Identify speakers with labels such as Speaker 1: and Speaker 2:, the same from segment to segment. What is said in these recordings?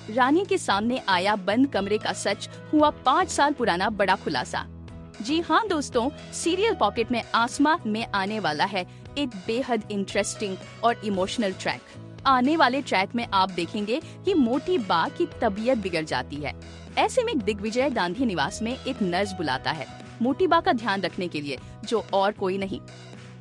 Speaker 1: रानी के सामने आया बंद कमरे का सच, हुआ 5 साल पुराना बड़ा खुलासा। जी हाँ दोस्तों, सीरियल पॉकेट में आसमां में आने वाला है एक बेहद इंटरेस्टिंग और इमोशनल ट्रैक। आने वाले ट्रैक में आप देखेंगे कि मोटी बा की तबीयत बिगड़ जाती है। ऐसे में दिग्विजय गांधी निवास में एक नर्स बुलाता है मोटी बा का ध्यान रखने के लिए, जो और कोई नहीं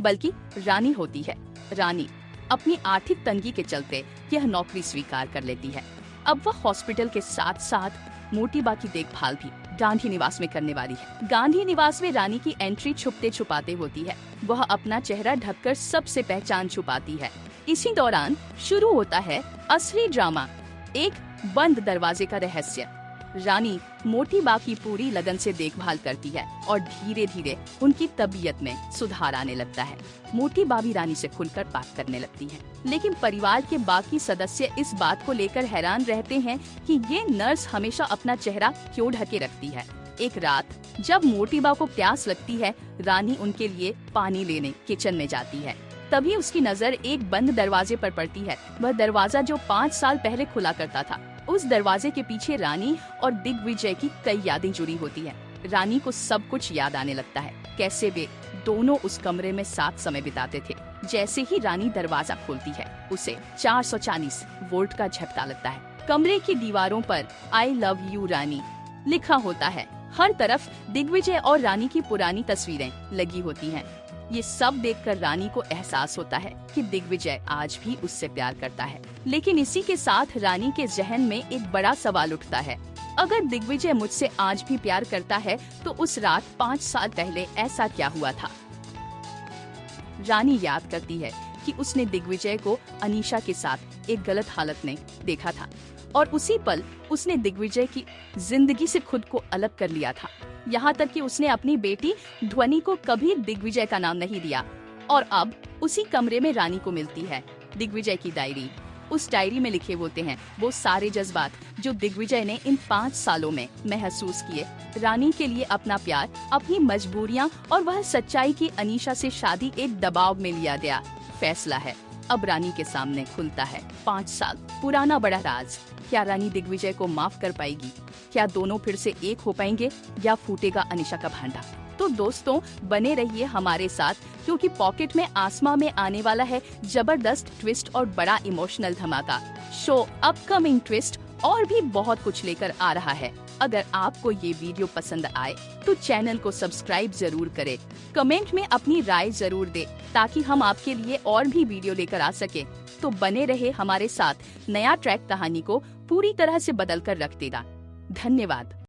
Speaker 1: बल्कि रानी होती है। रानी अपनी आर्थिक तंगी के चलते यह नौकरी स्वीकार कर लेती है। अब वह हॉस्पिटल के साथ साथ मोटी बा की देखभाल भी गांधी निवास में करने वाली है। गांधी निवास में रानी की एंट्री छुपते छुपाते होती है। वह अपना चेहरा ढककर सबसे पहचान छुपाती है। इसी दौरान शुरू होता है असली ड्रामा, एक बंद दरवाजे का रहस्य। रानी मोटी बा की पूरी लगन से देखभाल करती है और धीरे धीरे उनकी तबीयत में सुधार आने लगता है। मोटी बा भी रानी से खुलकर बात करने लगती है, लेकिन परिवार के बाकी सदस्य इस बात को लेकर हैरान रहते हैं कि ये नर्स हमेशा अपना चेहरा क्यों ढके रखती है। एक रात जब मोटी बा को प्यास लगती है, रानी उनके लिए पानी लेने किचन में जाती है। तभी उसकी नजर एक बंद दरवाजे पर पड़ती है। वह दरवाजा जो 5 साल पहले खुला करता था। उस दरवाजे के पीछे रानी और दिग्विजय की कई यादें जुड़ी होती हैं। रानी को सब कुछ याद आने लगता है, कैसे वे दोनों उस कमरे में साथ समय बिताते थे। जैसे ही रानी दरवाजा खोलती है, उसे 440 वोल्ट का झटका लगता है। कमरे की दीवारों पर आई लव यू रानी लिखा होता है। हर तरफ दिग्विजय और रानी की पुरानी तस्वीरें लगी होती हैं। ये सब देखकर रानी को एहसास होता है कि दिग्विजय आज भी उससे प्यार करता है। लेकिन इसी के साथ रानी के जहन में एक बड़ा सवाल उठता है, अगर दिग्विजय मुझसे आज भी प्यार करता है तो उस रात 5 साल पहले ऐसा क्या हुआ था। रानी याद करती है कि उसने दिग्विजय को अनीशा के साथ एक गलत हालत में देखा था और उसी पल उसने दिग्विजय की जिंदगी से खुद को अलग कर लिया था। यहाँ तक कि उसने अपनी बेटी ध्वनि को कभी दिग्विजय का नाम नहीं दिया। और अब उसी कमरे में रानी को मिलती है दिग्विजय की डायरी। उस डायरी में लिखे होते हैं वो सारे जज्बात जो दिग्विजय ने इन 5 सालों में महसूस किए। रानी के लिए अपना प्यार, अपनी मजबूरियां और वह सच्चाई की अनीशा से शादी एक दबाव में लिया गया फैसला है। अब रानी के सामने खुलता है 5 साल पुराना बड़ा राज। क्या रानी दिग्विजय को माफ कर पाएगी? क्या दोनों फिर से एक हो पाएंगे या फूटेगा अनीशा का भांडा? तो दोस्तों बने रहिए हमारे साथ, क्योंकि पॉकेट में आसमां में आने वाला है जबरदस्त ट्विस्ट और बड़ा इमोशनल धमाका। शो अपकमिंग ट्विस्ट और भी बहुत कुछ लेकर आ रहा है। अगर आपको ये वीडियो पसंद आए तो चैनल को सब्सक्राइब जरूर करें, कमेंट में अपनी राय जरूर दें ताकि हम आपके लिए और भी वीडियो लेकर आ सके। तो बने रहे हमारे साथ, नया ट्रैक कहानी को पूरी तरह से बदल कर रख देगा। धन्यवाद।